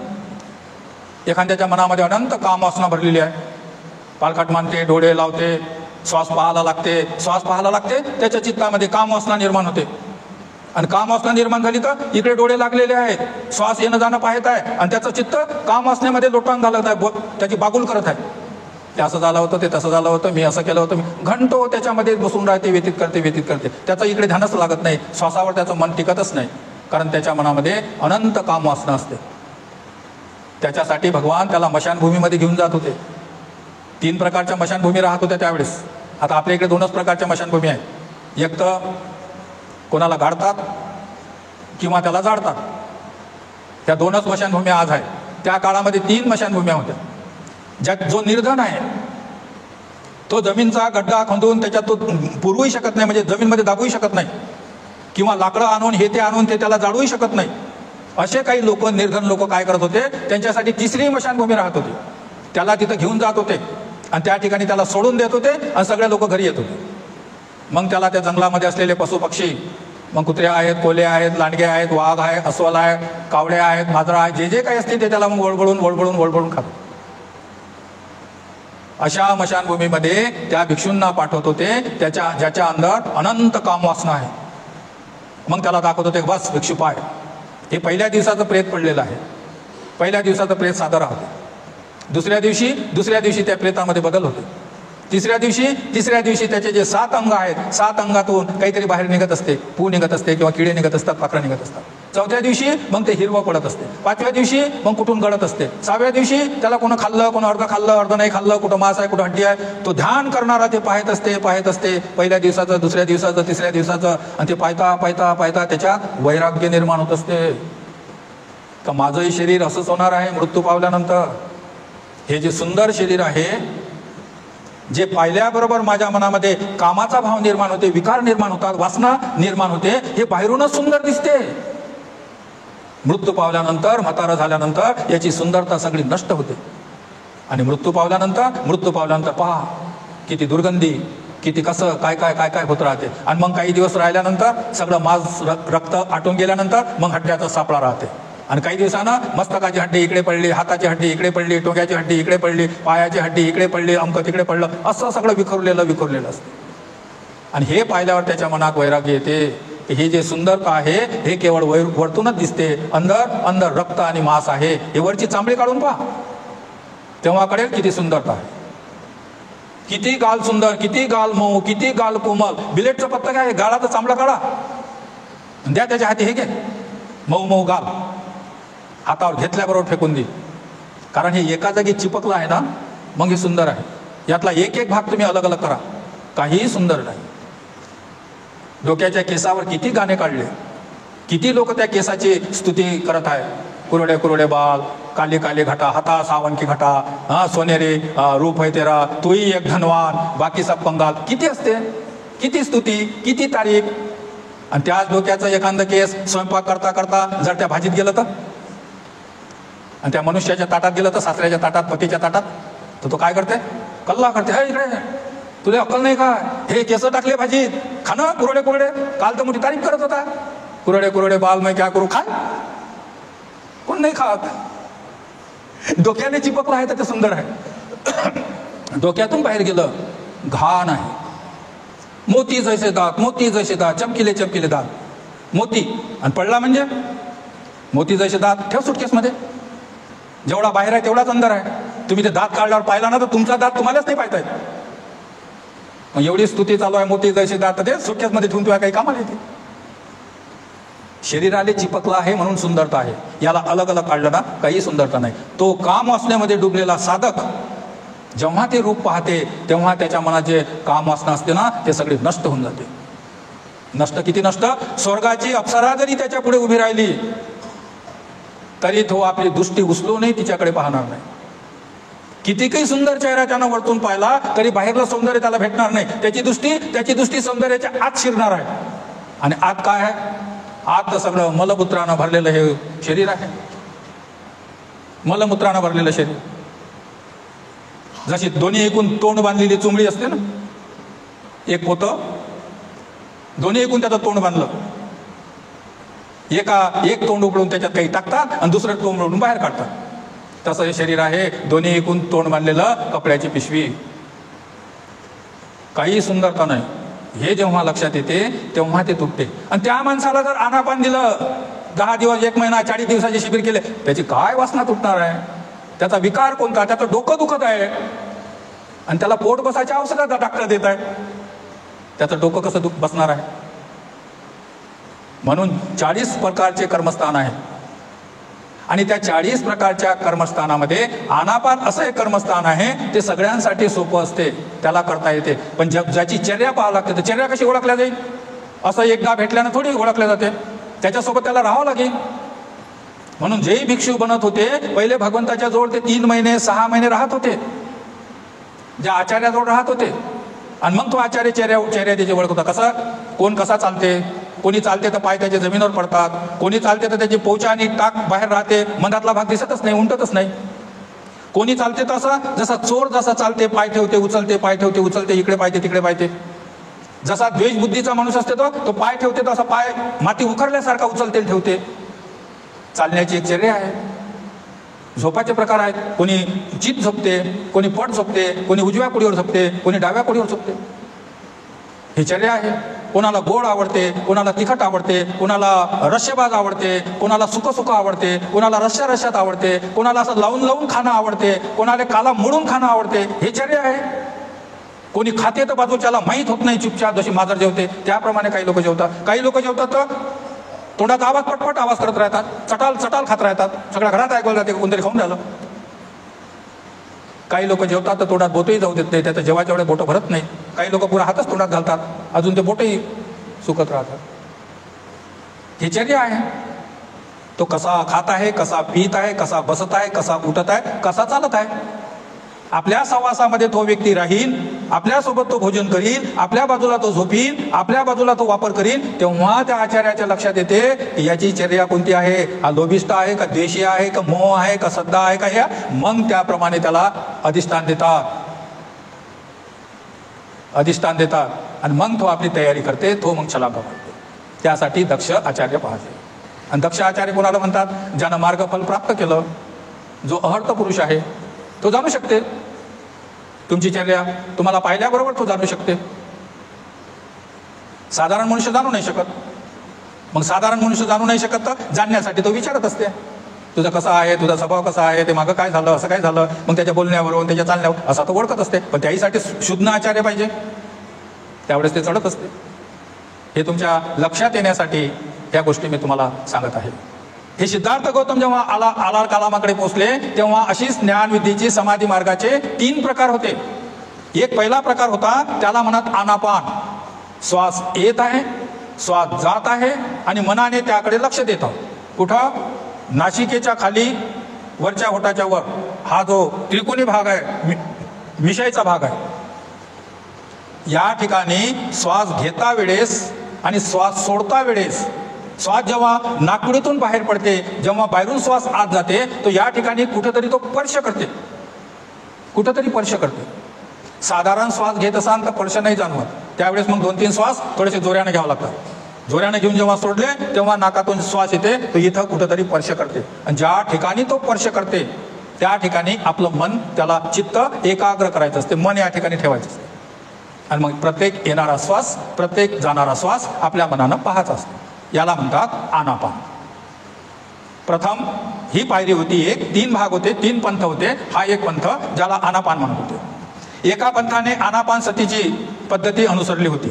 एखाद्याच्या मनामध्ये अनंत कामवासना भरलेली आहे, पालखाट मानते, डोळे लावते, श्वास पाहायला लागते, त्याच्या चित्तामध्ये कामवासना निर्माण होते. आणि कामवासना निर्माण झाली तर इकडे डोळे लागलेले आहेत, श्वास येणं जाणं पाहत आहे, आणि त्याचं चित्त कामवासनेमध्ये लोटांग घालत आहे, त्याची बागुल करत आहे. ते असं झालं होतं, ते तसं झालं होतं, मी असं केलं होतं, मी घंटो त्याच्यामध्ये बसून राहते, व्यतीत करते. त्याचं इकडे ध्यानच लागत नाही, श्वासावर त्याचं मन टिकतच नाही, कारण त्याच्या मनामध्ये अनंत कामवासना असते. त्याच्यासाठी भगवान त्याला मशानभूमीमध्ये घेऊन जात होते. 3 प्रकारच्या मशानभूमी राहत होत्या त्यावेळेस. आता आपल्या इकडे 2च प्रकारच्या मशानभूमी आहेत. एक तर कोणाला गाडतात किंवा त्याला जाळतात, त्या 2च मशानभूमी आज आहेत. त्या काळामध्ये 3 मशानभूम्या होत्या. ज्यात जो निर्धन आहे तो जमीनचा गड्डा खंदून त्याच्यात तो पुरवूही शकत नाही, म्हणजे जमीनमध्ये दाबूही शकत नाही, किंवा लाकडं आणून हे ते आणून ते त्याला जाळूही शकत नाही. असे काही लोक, निर्धन लोक काय करत होते, त्यांच्यासाठी 3री मशानभूमी राहत होती. त्याला तिथं घेऊन जात होते आणि त्या ठिकाणी त्याला सोडून देत होते आणि सगळे लोक घरी येत होते. मग त्याला त्या जंगलामध्ये असलेले पशु पक्षी, मग कुत्रे आहेत, कोल्हे आहेत, लांडगे आहेत, वाघ आहे, अस्वल आहे, कावळे आहेत, मांजरा आहे, जे काही असते ते त्याला मग वळवळून खात. अशा मशानभूमीमध्ये त्या भिक्षूंना पाठवत होते ज्याच्या अंदर अनंत कामवासना आहे. मग त्याला दाखवत होते, बस भिक्षू पाय, हे पहिल्या दिवसाचं प्रेत पडलेलं आहे, पहिल्या दिवसाचं प्रेत सादर राहते. दुसऱ्या दिवशी त्या प्रेतामध्ये बदल होते. तिसऱ्या दिवशी त्याचे जे 7 अंग आहेत, 7 अंगातून काहीतरी बाहेर निघत असते, पू निघत असते किंवा किडे निघत असतात, पाखरं निघत असतात. 4थ्या दिवशी मग ते हिरवं पडत असते. 5व्या दिवशी मग कुठून गळत असते. 6व्या दिवशी त्याला कोण खाल्लं, कोण अर्ध खाल्लं, अर्ध नाही खाल्लं, कुठं मांस आहे, कुठं हड्डी आहे, तो ध्यान करणारा ते पाहत असते. पहिल्या दिवसाचं, दुसऱ्या दिवसाचं, तिसऱ्या दिवसाचं, आणि ते पाहता त्याच्यात वैराग्य निर्माण होत असते. तर माझंही शरीर असंच होणार आहे मृत्यू पावल्यानंतर. हे जे सुंदर शरीर आहे, जे पाहिल्याबरोबर माझ्या मनामध्ये कामाचा भाव निर्माण होते, विकार निर्माण होतात, वासना निर्माण होते, हे बाहेरूनच सुंदर दिसते. मृत्यू पावल्यानंतर, म्हातारं झाल्यानंतर याची सुंदरता सगळी नष्ट होते. आणि मृत्यू पावल्यानंतर पहा किती दुर्गंधी, किती कसं काय होत राहते. आणि मग काही दिवस राहिल्यानंतर सगळं मांस, रक्त आटून गेल्यानंतर मग हड्ड्याचा सापळा राहते. आणि काही दिवसानं मस्तकाची हड्डी इकडे पडली, हाताची हड्डी इकडे पडली, टोक्याची हड्डी इकडे पडली, पायाची हड्डी इकडे पडली, अमकं तिकडे पडलं, असं सगळं विखुरलेलं असतं. आणि हे पाहिल्यावर त्याच्या मनात वैराग्य येते. हे जे सुंदरता आहे हे केवळ वरतूनच दिसते, अंदर रक्त आणि मांस आहे. हे वरची चांबडी काढून पहा, तेव्हा कळेल किती सुंदरता आहे. किती गाल सुंदर, किती गाल मऊ, किती गाल कोमल. बिलेटचं पत्ता काय, गाळाचा चांबडा काढा, द्या त्याच्या हाती, हे घे मऊ गाल, हातावर घेतल्याबरोबर फेकून दे. कारण हे एका जागी चिपकलं आहे ना, मग हे सुंदर आहे. यातला एक भाग तुम्ही अलग करा, काहीही सुंदर नाही. डोक्याच्या केसावर किती गाणे काढले, किती लोक त्या केसाची स्तुती करत आहे. कुरडे बाल, काले काले घटा, हाता सावन की घटा, सोनेरे रूप है तेरा, तूही एक धनवान, बाकी सब कंगाल. किती असते, किती स्तुती, किती तारीफ. आणि त्याच डोक्याचं एखादं केस स्वयंपाक करता जर त्या भाजीत गेलं तर, आणि त्या मनुष्याच्या ताटात गेलं तर, सासऱ्याच्या ताटात, पतीच्या ताटात, तर तो काय करते, कल्ला करते. हे इकडे तुला अक्कल नाही का, हे केस टाकले भाजीत, खाणं कुरडे. काल तर मोठी तारीफ करत होता, कुरडे बाल मैं क्या करू, खाय, कोण नाही खात. डोक्याने चिपकलं आहे तर ते सुंदर आहे. डोक्यातून बाहेर गेलं घाण आहे. मोती जैसे दात, चमकिले दात, मोती. आणि पडला म्हणजे मोती जैसे दात, ठेव सुटकेसमध्ये. जेवढा बाहेर आहे तेवढाच अंदर आहे. तुम्ही ते दात काढल्यावर पाहिला ना तर तुमचा दात तुम्हालाच नाही पाहता येत. मग एवढी स्तुती चालू आहे, मोती जैसे दात, ते सुटकेसमध्ये ठेवून तुला काही कामाला येते. शरीराला चिपकला आहे म्हणून सुंदरता आहे. याला अलग काढलं ना काही सुंदरता नाही. तो काम वासनेमध्ये डुबलेला साधक जेव्हा ते रूप पाहते तेव्हा त्याच्या मनात जे काम वासना असते ना ते सगळे नष्ट होऊन जाते. नष्ट किती नष्ट, स्वर्गाची अप्सरा जरी त्याच्या पुढे उभी राहिली तरी तो आपली दृष्टी उचलूनही तिच्याकडे पाहणार नाही. किती काही सुंदर चेहरा त्यानं वरतून पाहिला तरी बाहेरलं सौंदर्य त्याला भेटणार नाही. त्याची दृष्टी सौंदर्याच्या आत शिरणार आहे. आणि आत काय आहे, आत तर सगळं मलमूत्रानं भरलेलं हे शरीर आहे. मलमूत्रानं भरलेलं शरीर. जशी दोन्ही एकूण तोंड बांधलेली चुंबडी असते ना, एक पोतं दोन्ही एकूण त्याचं तोंड बांधलं एक तोंड उघडून त्याच्यात काही टाकतात आणि दुसरं तोंड उघडून बाहेर काढतात. तसं हे शरीर आहे, दोन्ही एकूण तोंड बांधलेलं कपड्याची पिशवी. काही सुंदरता नाही. हे जेव्हा लक्षात येते तेव्हा ते तुटते. आणि त्या माणसाला जर आनापान दिलं, 10 दिवस, 1 महिना, 40 दिवसाचे शिबिर केले, त्याची काय वासना तुटणार आहे? त्याचा विकार कोणता? त्याचं डोकं दुखत आहे आणि त्याला पोट बसायच्या औषधाचा डॉक्टर देत आहे, त्याचं डोकं कसं बसणार आहे? म्हणून 40 प्रकारचे कर्मस्थान आहे आणि त्या 40 प्रकारच्या कर्मस्थानामध्ये आनापान असं एक कर्मस्थान आहे, ते सगळ्यांसाठी सोपं असते, त्याला करता येते. पण ज्याची चर्या पाहावं लागते, तर चर्या कशी ओळखल्या जाईल? असं एकदा भेटल्यानं थोडी ओळखल्या जाते, त्याच्यासोबत त्याला राहावं लागेल. म्हणून जेही भिक्षू बनत होते पहिले भगवंताच्या जवळ ते 3 महिने 6 महिने राहत होते, ज्या आचार्याजवळ राहत होते. आणि मग तो आचार्य चर्या त्याची ओळख होता. कसा कोण कसा चालते, कोणी चालते तर पाय त्याच्या जमिनीवर पडतात, कोणी चालते तर त्याची पोचा आणि टाक बाहेर राहते, मधातला भाग दिसतच नाही, उंटतच नाही. कोणी चालते तर असा जसा चोर जसा चालते, पाय ठेवते उचलते, पाय ठेवते उचलते, इकडे पाहिजे तिकडे पाहिजे. जसा द्वेष बुद्धीचा माणूस असते तो पाय ठेवते तर असा पाय माती उखरल्यासारखा उचलते ठेवते. चालण्याची एक चर्या आहे. झोपाचे प्रकार आहेत. कोणी चित झोपते, कोणी पट झोपते, कोणी उजव्या कुडीवर झोपते, कोणी डाव्या कुडीवर झोपते. ही चर्या आहे. कोणाला गोड आवडते, कोणाला तिखट आवडते, कोणाला रश्यबाज आवडते, कोणाला सुख आवडते, कोणाला रश्यात आवडते, कोणाला असं लावून खाणं आवडते, कोणाला काला मोडून खाणं आवडते. हे चर्या आहे. कोणी खाते तर बाजूच्याला माहीत होत नाही, चुपचाप जशी मांजर जेवते त्याप्रमाणे काही लोक जेवतात. काही लोक जेवतात तर तोंडाचा आवाज पटपट आवाज करत राहतात, चटाल खात राहतात, सगळ्या घरात ऐकवलं जाते कोणतरी खाऊन राहिलं. काही लोक जेवतात तर तोंडात बोटही जाऊ देत नाही, त्याचं जेवायच्या वेळेस बोटं भरत नाही. काही लोक पुरा हातच तोंडात घालतात, अजून ते बोटही सुकत राहतात. ही चर्या आहे. तो कसा खात आहे, कसा पित आहे, कसा बसत आहे, कसा उठत आहे, कसा चालत आहे. आपल्या सहवासामध्ये तो व्यक्ती राहील, आपल्यासोबत तो भोजन करील, आपल्या बाजूला तो झोपील, आपल्या बाजूला तो वापर करील, तेव्हा त्या आचार्याच्या लक्षात येते की याची चर्या कोणती आहे. हा लोभिष्ट आहे का, द्वेषी आहे का, मोह आहे का, श्रद्धा आहे का. ह्या मग त्याप्रमाणे त्याला अधिष्ठान देतात आणि मग तो आपली तयारी करते, तो मग छलांग करते. त्यासाठी दक्ष आचार्य पाहिजे. आणि दक्ष आचार्य कोणाला म्हणतात? ज्यानं मार्गफल प्राप्त केलं. जो अहर्त पुरुष आहे तो जाणू शकते तुमची चर्या. तुम्हाला पाहिल्याबरोबर तो जाणू शकते. साधारण मनुष्य जाणू नाही शकत. मग साधारण मनुष्य जाणू नाही शकत तर जाणण्यासाठी तो विचारत असते, तुझं कसं आहे, तुझा स्वभाव कसा आहे, ते मागं काय झालं, असं काय झालं. मग त्याच्या बोलण्यावरून त्याच्या चालण्यावर असा तो ओळखत असते. पण त्याहीसाठी शुद्ध आचार्य पाहिजे, त्यावेळेस ते चढत असते. हे तुमच्या लक्षात येण्यासाठी ह्या गोष्टी मी तुम्हाला सांगत आहे. हे सिद्धार्थ गौतम जेव्हा आलार कालामाकडे पोहोचले तेव्हा अशीच ज्ञानविद्येची समाधी मार्गाचे 3 प्रकार होते. एक पहिला प्रकार होता, त्याला म्हणत आनापान. श्वास येत आहे, श्वास जात आहे आणि मनाने त्याकडे लक्ष देतं. कुठं? नासिकेच्या खाली वरच्या होटाच्या वर हा जो त्रिकोणी भाग आहे, मिशाईचा भाग आहे, या ठिकाणी श्वास घेता वेळेस आणि श्वास सोडता वेळेस, श्वास जेव्हा नाकपुडीतून बाहेर पडते, जेव्हा बाहेरून श्वास आत जाते, तो या ठिकाणी कुठेतरी तो स्पर्श करते. साधारण श्वास घेत असाल तर स्पर्श नाही जाणवत, त्यावेळेस मग 2-3 श्वास थोडेसे जोराने घ्यावं लागतात. जोराने घेऊन जेव्हा सोडले तेव्हा नाकातून श्वास येते, तो इथं कुठेतरी स्पर्श करते. आणि ज्या ठिकाणी तो स्पर्श करते त्या ठिकाणी आपलं मन, त्याला चित्त एकाग्र करायचं असते, मन या ठिकाणी ठेवायचं असते. आणि मग प्रत्येक येणारा श्वास, प्रत्येक जाणारा श्वास आपल्या मनानं पाहायचा असतो. याला म्हणतात आनापान. प्रथम ही पायरी होती. 3 भाग होते, 3 पंथ होते. हा एक पंथ ज्याला आनापान म्हणत होते. एका पंथाने आनापान सतीची पद्धती अनुसरली होती.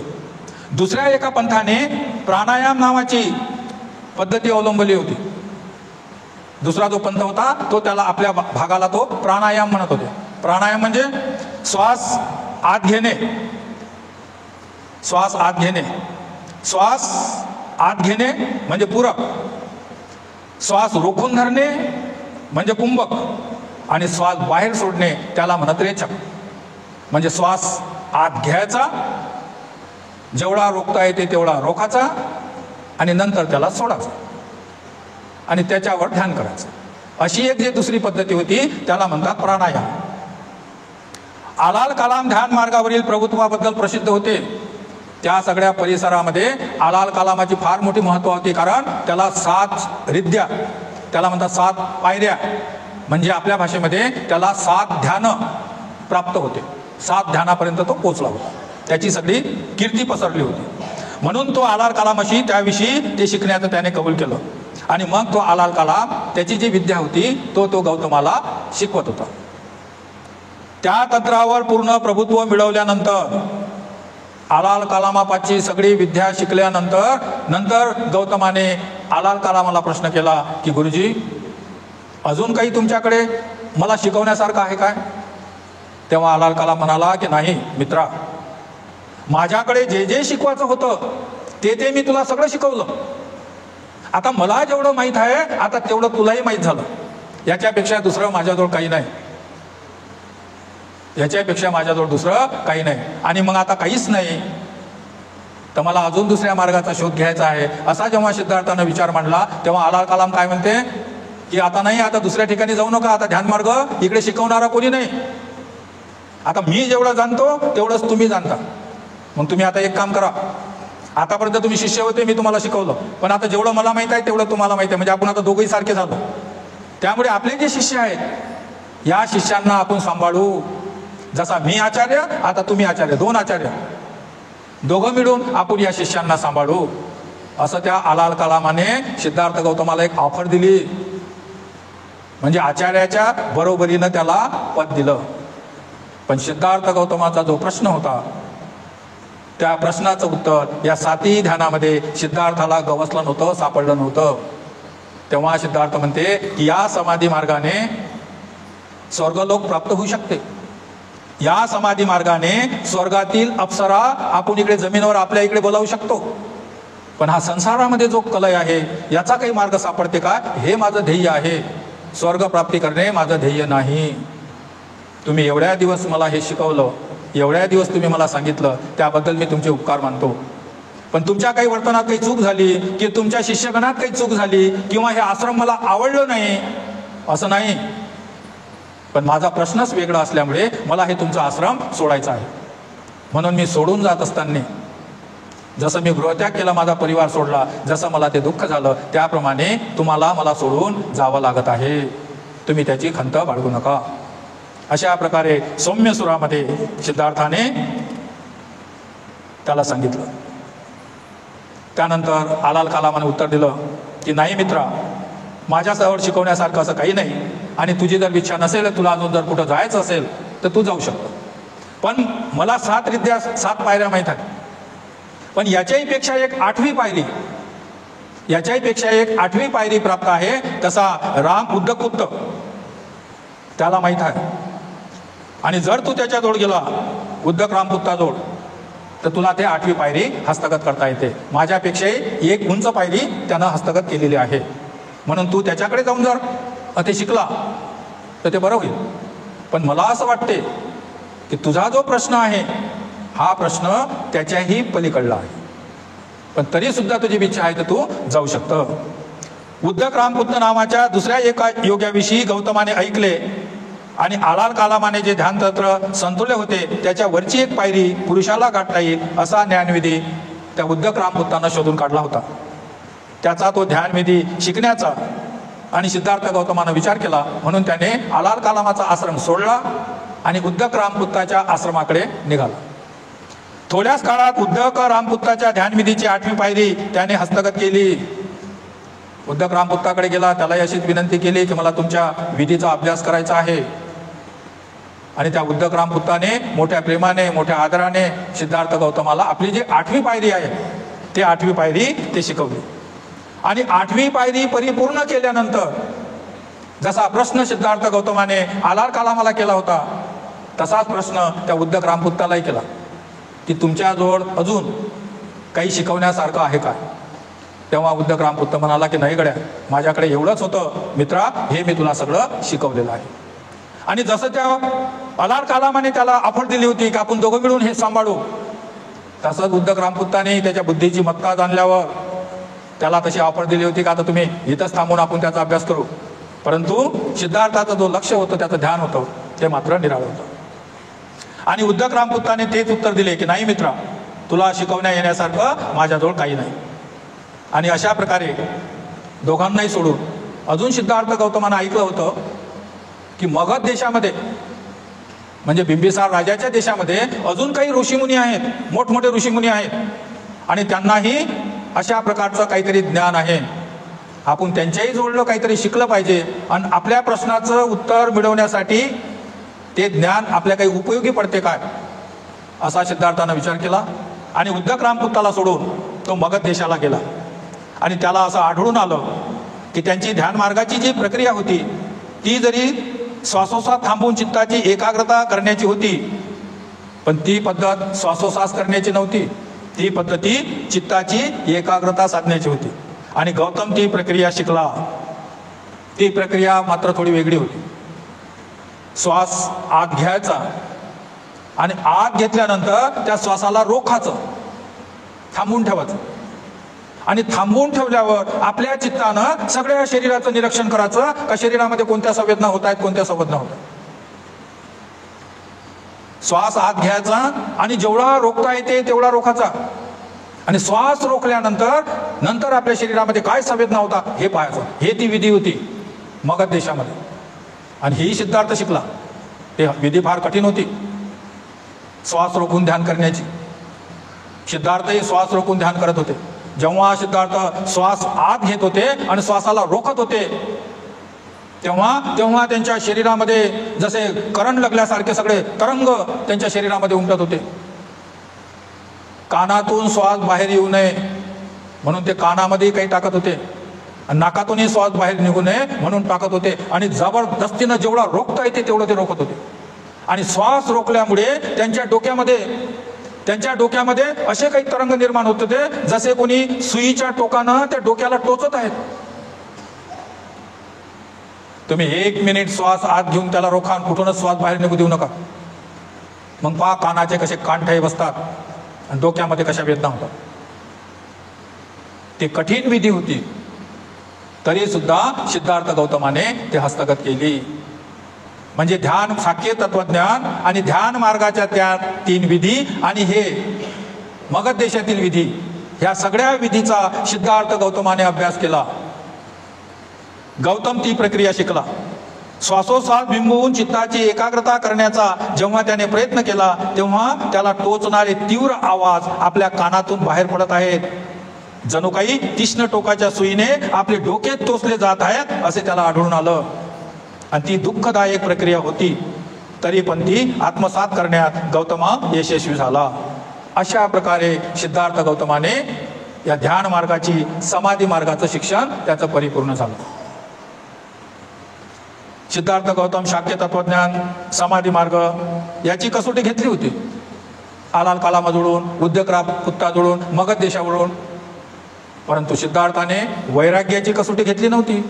दुसऱ्या एका पंथाने प्राणायाम नावाची पद्धती अवलंबली होती. दुसरा जो पंथ होता तो त्याला आपल्या भागाला तो प्राणायाम म्हणत होते. प्राणायाम म्हणजे श्वास आत घेणे, श्वास आत घेणे, श्वास आत घेणे म्हणजे पूरक, श्वास रोखून धरणे म्हणजे कुंभक आणि श्वास बाहेर सोडणे त्याला म्हणत रेचक. म्हणजे श्वास आत घ्यायचा, जेवढा रोखता येते तेवढा रोखायचा आणि नंतर त्याला सोडायचा आणि त्याच्यावर ध्यान करायचं. अशी एक जी दुसरी पद्धती होती त्याला म्हणतात प्राणायाम. आलाल कलाम ध्यान मार्गावरील प्रभुत्वाबद्दल प्रसिद्ध होते. त्या सगळ्या परिसरामध्ये आलाल कलामाची फार मोठी महत्व होती, कारण त्याला 7 रिद्ध्या, त्याला म्हणतात 7 पायऱ्या, म्हणजे आपल्या भाषेमध्ये त्याला 7 ध्यान प्राप्त होते. 7 ध्यानापर्यंत तो पोचला होता. त्याची सगळी कीर्ती पसरली होती. म्हणून तो आलाल कलामाशी त्याविषयी ते शिकण्याचं त्याने कबूल केलं. आणि मग तो आलाल कलाम त्याची जी विद्या होती तो गौतमाला शिकवत होता. त्या तंत्रावर पूर्ण प्रभुत्व मिळवल्यानंतर, आलाल कलामापाची सगळी विद्या शिकल्यानंतर गौतमाने आलाल कलामाला प्रश्न केला की गुरुजी, अजून काही तुमच्याकडे मला शिकवण्यासारखं आहे काय? तेव्हा आलाल कलाम म्हणाला की नाही मित्रा, माझ्याकडे जे जे शिकवायचं होतं ते मी तुला सगळं शिकवलं. आता मला जेवढं माहीत आहे आता तेवढं तुलाही माहीत झालं. याच्यापेक्षा दुसरं माझ्याजवळ काही नाही. याच्यापेक्षा माझ्याजवळ दुसरं काही नाही. आणि मग आता काहीच नाही तर मला अजून दुसऱ्या मार्गाचा शोध घ्यायचा आहे, असा जेव्हा सिद्धार्थानं विचार मांडला तेव्हा आलाल कलाम काय म्हणते की आता नाही, आता दुसऱ्या ठिकाणी जाऊ नका, आता ध्यानमार्ग इकडे शिकवणारा कोणी नाही. आता मी जेवढं जाणतो तेवढंच तुम्ही जाणता. मग तुम्ही आता एक काम करा, आतापर्यंत तुम्ही शिष्य होते, मी तुम्हाला शिकवलं, पण आता जेवढं मला माहीत आहे तेवढं तुम्हाला माहीत आहे, म्हणजे आपण आता दोघंही सारखे झालो. त्यामुळे आपले जे शिष्य आहेत या शिष्यांना आपण सांभाळू. जसा मी आचार्य, आता तुम्ही आचार्य, 2 आचार्य, दोघं मिळून आपण या शिष्यांना सांभाळू. असं त्या आलाल कलामाने सिद्धार्थ गौतमाला एक ऑफर दिली. म्हणजे आचार्याच्या बरोबरीनं त्याला पद दिलं. पण सिद्धार्थ गौतमाचा जो प्रश्न होता त्या प्रश्नाचं उत्तर या 7 ध्यानामध्ये सिद्धार्थाला गवसलं नव्हतं, सापडलं नव्हतं. तेव्हा सिद्धार्थ म्हणते की या समाधी मार्गाने स्वर्गलोक प्राप्त होऊ शकते. या समाधी मार्गाने स्वर्गातील अप्सरा आपण इकडे जमिनीवर आपल्या इकडे बोलावू शकतो. पण हा संसारामध्ये जो कलय आहे याचा काही मार्ग सापडते का? हे माझं ध्येय आहे. स्वर्ग प्राप्ती करणे माझं ध्येय नाही. तुम्ही एवढ्या दिवस मला हे शिकवलं, एवढ्या दिवस तुम्ही मला सांगितलं, त्याबद्दल मी तुमचे उपकार मानतो. पण तुमच्या काही वर्तनात काही चूक झाली, की तुमच्या शिष्यगणात काही चूक झाली, किंवा हे आश्रम मला आवडलं नाही असं नाही, पण माझा प्रश्नच वेगळा असल्यामुळे मला हे तुमचा आश्रम सोडायचा आहे. म्हणून मी सोडून जात असताना, जसं मी गृहत्याग केला, माझा परिवार सोडला, जसं मला ते दुःख झालं, त्याप्रमाणे तुम्हाला मला सोडून जावं लागत आहे. तुम्ही त्याची खंत बाळगू नका. अशा प्रकारे सौम्य सुरामध्ये सिद्धार्थाने त्याला सांगितलं. त्यानंतर आलाल कलामाने उत्तर दिलं की नाही मित्रा, माझ्याजवळ शिकवण्यासारखं असं काही नाही, आणि तुझी जर इच्छा नसेल, तुला अजून जर कुठं जायचं असेल तर तू जाऊ शकतो. पण मला 7 रिद्ध्या, 7 पायऱ्या माहीत आहेत. पण याच्याही पेक्षा एक 8वी पायरी, याच्याही पेक्षा एक 8वी पायरी प्राप्त आहे. तसा राम उद्दकुत्त त्याला माहीत आहे. आणि जर तू त्याच्याजवळ गेला, उद्दक रामपुत्ताजवळ, तर तुला ते 8वी पायरी हस्तगत करता येते. माझ्यापेक्षाही एक उंच पायरी त्यानं हस्तगत केलेली आहे. म्हणून तू त्याच्याकडे जाऊन जर ते शिकला तर ते बरं होईल. पण मला असं वाटते की तुझा जो प्रश्न आहे हा प्रश्न त्याच्याही पलीकडला आहे. पण तरी सुद्धा तुझी इच्छा आहे तर तू जाऊ शकतं. उद्दक रामपुत्त नावाच्या दुसऱ्या एका योग्याविषयी गौतमाने ऐकले, आणि आलाल कलामाने जे ध्यानतंत्र संतुल्य होते त्याच्या वरची एक पायरी पुरुषाला गाठता येईल असा ज्ञानविधी त्या उद्दक रामपुत्तानं शोधून काढला होता. त्याचा तो ध्यानविधी शिकण्याचा आणि सिद्धार्थ गौतमानं विचार केला. म्हणून त्याने आलाल कलामाचा आश्रम सोडला आणि उद्दक रामपुत्ताच्या आश्रमाकडे निघाला. थोड्याच काळात उद्दक रामपुत्ताच्या ध्यानविधीची 8वी पायरी त्याने हस्तगत केली. उद्दक रामपुत्ताकडे गेला, त्याला अशीच विनंती केली की मला तुमच्या विधीचा अभ्यास करायचा आहे. आणि त्या उद्दक रामपुत्ताने मोठ्या प्रेमाने, मोठ्या आदराने सिद्धार्थ गौतमाला आपली जी 8वी पायरी आहे ते 8वी पायरी ते शिकवली. आणि 8वी पायरी परिपूर्ण केल्यानंतर जसा प्रश्न सिद्धार्थ गौतमाने आलाल कलामाला केला होता तसाच प्रश्न त्या उद्दक रामपुत्तालाही केला की तुमच्याजवळ अजून काही शिकवण्यासारखं आहे का? तेव्हा उद्दक रामपुत्त म्हणाला की नाही गड्या, माझ्याकडे एवढंच होतं मित्रा, हे मी तुला सगळं शिकवलेलं आहे. आणि जसं त्या आलाल कलामाने त्याला ऑफर दिली होती की आपण दोघं मिळून हे सांभाळू, तसंच उद्दक रामपुत्ताने त्याच्या बुद्धीची मत्ता जाणल्यावर त्याला तशी ऑफर दिली होती की आता तुम्ही इथंच थांबून आपण त्याचा अभ्यास करू. परंतु सिद्धार्थाचं जो लक्ष होतं, त्याचं ध्यान होतं, ते मात्र निराळं होतं. आणि उद्दक रामपुत्ताने तेच उत्तर दिले की नाही मित्रा, तुला शिकवण्या येण्यासारखं माझ्याजवळ काही नाही. आणि अशा प्रकारे दोघांनाही सोडून अजून सिद्धार्थ गौतमानं ऐकलं होतं की मगध देशामध्ये म्हणजे बिंबिसार राजाच्या देशामध्ये अजून काही ऋषीमुनी आहेत, मोठमोठे ऋषीमुनी आहेत, आणि त्यांनाही अशा प्रकारचं काहीतरी ज्ञान आहे. आपण त्यांच्याही जोडलं काहीतरी शिकलं पाहिजे आणि आपल्या प्रश्नाचं उत्तर मिळवण्यासाठी ते ज्ञान आपल्या काही उपयोगी पडते काय, असा सिद्धार्थानं विचार केला. आणि उद्दक रामपुत्ताला सोडून तो मगध देशाला गेला. आणि त्याला असं आढळून आलं की त्यांची ध्यान मार्गाची जी प्रक्रिया होती ती जरी श्वासोश्वास थांबवून चित्ताची एकाग्रता करण्याची होती, पण ती पद्धत श्वासोश्वास करण्याची नव्हती, ती पद्धती चित्ताची एकाग्रता साधण्याची होती. आणि गौतम ती प्रक्रिया शिकला. ती प्रक्रिया मात्र थोडी वेगळी होती. श्वास आत घ्यायचा आणि आत घेतल्यानंतर त्या श्वासाला रोखायचं, थांबवून ठेवायचं. आणि थांबवून ठेवल्यावर आपल्या चित्तानं सगळ्या शरीराचं निरीक्षण करायचं का शरीरामध्ये कोणत्या संवेदना होत आहेत, कोणत्या संवेदना होत आहेत. श्वास आत घ्यायचा आणि जेवढा रोखता येते तेवढा रोखायचा. आणि श्वास रोखल्यानंतर आपल्या शरीरामध्ये काय संवेदना होता हे पाहायचं. हे ती विधी होती मगध देशामध्ये. आणि ही सिद्धार्थ शिकला. ते विधी फार कठीण होती श्वास रोखून ध्यान करण्याची. सिद्धार्थही श्वास रोखून ध्यान करत होते. जेव्हा सिद्धार्थ श्वास आत घेत होते आणि श्वासाला रोखत होते तेव्हा त्यांच्या शरीरामध्ये जसे करंट लागल्यासारखे सगळे तरंग त्यांच्या शरीरामध्ये उमटत होते. कानातून श्वास बाहेर येऊ नये म्हणून ते कानामध्ये काही टाकत होते, आणि नाकातूनही श्वास बाहेर निघू नये म्हणून टाकत होते. आणि जबरदस्तीनं जेवढा रोखता येते तेवढं ते रोखत होते. आणि श्वास रोखल्यामुळे त्यांच्या डोक्यामध्ये असे काही तरंग निर्माण होत होते जसे कोणी सुईच्या टोकानं त्या डोक्याला टोचत आहेत. तुम्ही 1 मिनिट श्वास आत घेऊन त्याला रोखा आणि कुठूनच श्वास बाहेर निघू देऊ नका. मग पहा कानाचे कसे कानठे बसतात आणि डोक्यामध्ये कशा वेदना होतात. ती कठीण विधी होती, तरी सुद्धा सिद्धार्थ गौतमाने ते हस्तगत केली. म्हणजे ध्यान, साख्य तत्वज्ञान आणि ध्यान मार्गाच्या त्या 3 विधी आणि हे मगध देशातील विधी, ह्या सगळ्या विधीचा सिद्धार्थ गौतमाने अभ्यास केला. गौतम ती प्रक्रिया शिकला. श्वासोश्वास बिंबवून चित्ताची एकाग्रता करण्याचा जेव्हा त्याने प्रयत्न केला तेव्हा त्याला टोचणारे तीव्र आवाज आपल्या कानातून बाहेर पडत आहेत. जणू काही तीक्ष्ण टोकाच्या सुईने आपले डोके टोचले जात आहेत असे त्याला आढळून आलं. आणि ती दुःखदायक प्रक्रिया होती, तरी पण ती आत्मसात करण्यात गौतमा यशस्वी झाला. अशा प्रकारे सिद्धार्थ गौतमाने या ध्यान मार्गाची, समाधी मार्गाचं शिक्षण त्याचं परिपूर्ण झालं. सिद्धार्थ गौतम शाक्य तत्वज्ञान, समाधी मार्ग याची कसोटी घेतली होती. आलाल कालामधून, उद्दक रामपुत्ताजवळून, मगध देशावरून. परंतु सिद्धार्थाने वैराग्याची कसोटी घेतली नव्हती.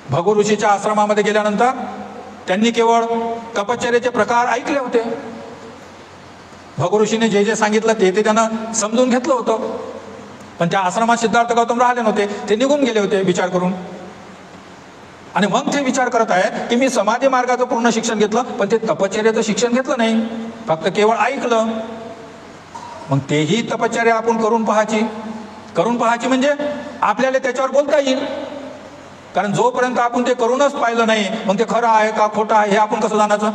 भगू ऋषीच्या आश्रमामध्ये गेल्यानंतर त्यांनी केवळ तपश्चर्याचे प्रकार ऐकले होते. भगू ऋषीने जे जे सांगितलं ते त्यानं समजून घेतलं होतं. पण त्या आश्रमात सिद्धार्थ गौतम राहिले नव्हते, ते निघून गेले होते विचार करून. आणि मग ते विचार करत आहे की मी समाधी मार्गाचं पूर्ण शिक्षण घेतलं पण ते तपश्चर्याचं शिक्षण घेतलं नाही, फक्त केवळ ऐकलं. मग तेही तपश्चर्या आपण करून पाहायची म्हणजे आपल्याला त्याच्यावर बोलता येईल. कारण जोपर्यंत आपण ते करूनच पाहिलं नाही मग ते खरं आहे का खोटं आहे हे आपण कसं जाणायचं.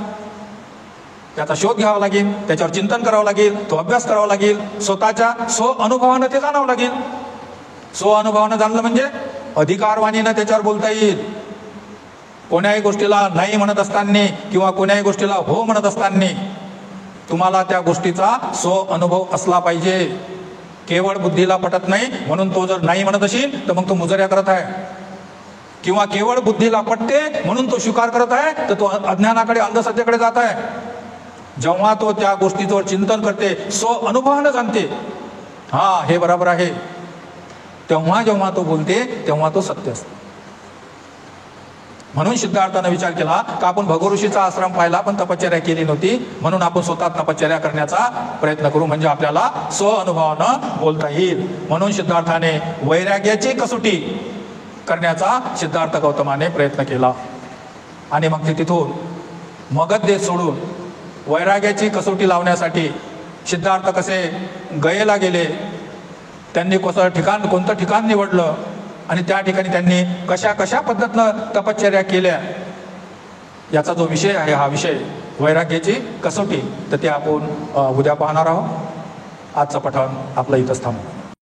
त्याचा शोध घ्यावा लागेल, त्याच्यावर चिंतन करावं लागेल, तो अभ्यास करावा लागेल, स्वतःच्या अनुभवानं ते जाणावं लागेल. अनुभवानं जाणलं म्हणजे अधिकारवाणीनं त्याच्यावर बोलता येईल. कोण्याही गोष्टीला नाही म्हणत असताना किंवा कोण्याही गोष्टीला हो म्हणत असताना तुम्हाला त्या गोष्टीचा अनुभव असला पाहिजे. केवळ बुद्धीला पटत नाही म्हणून तो जर नाही म्हणत असेल तर मग तो मुजऱ्या करत आहे, किंवा केवळ बुद्धीला पटते म्हणून तो स्वीकार करत आहे तर तो अज्ञानाकडे, अंधश्रद्धेकडे जात आहे. जेव्हा तो त्या गोष्टीवर चिंतन करते, अनुभवानं जाणते हा हे बरोबर आहे, जेव्हा तो बोलते तेव्हा तो सत्य असतो. म्हणून सिद्धार्थानं विचार केला का आपण भगू ऋषीचा आश्रम पाहिला पण तपश्चर्या केली नव्हती, म्हणून आपण स्वतः तपश्चर्या करण्याचा प्रयत्न करू म्हणजे आपल्याला अनुभवानं बोलता येईल. म्हणून सिद्धार्थाने वैराग्याची कसोटी करण्याचा सिद्धार्थ गौतमाने प्रयत्न केला. आणि मग ते तिथून मगध देश सोडून वैराग्याची कसोटी लावण्यासाठी सिद्धार्थ कसे गयेला गेले, त्यांनी कोणतं ठिकाण निवडलं आणि त्या ठिकाणी त्यांनी कशा कशा पद्धतीनं तपश्चर्या केल्या, याचा जो विषय आहे हा विषय वैराग्याची कसोटी, तर ते आपण उद्या पाहणार आहोत. आजचं पठण आपलं इथंच थांबू.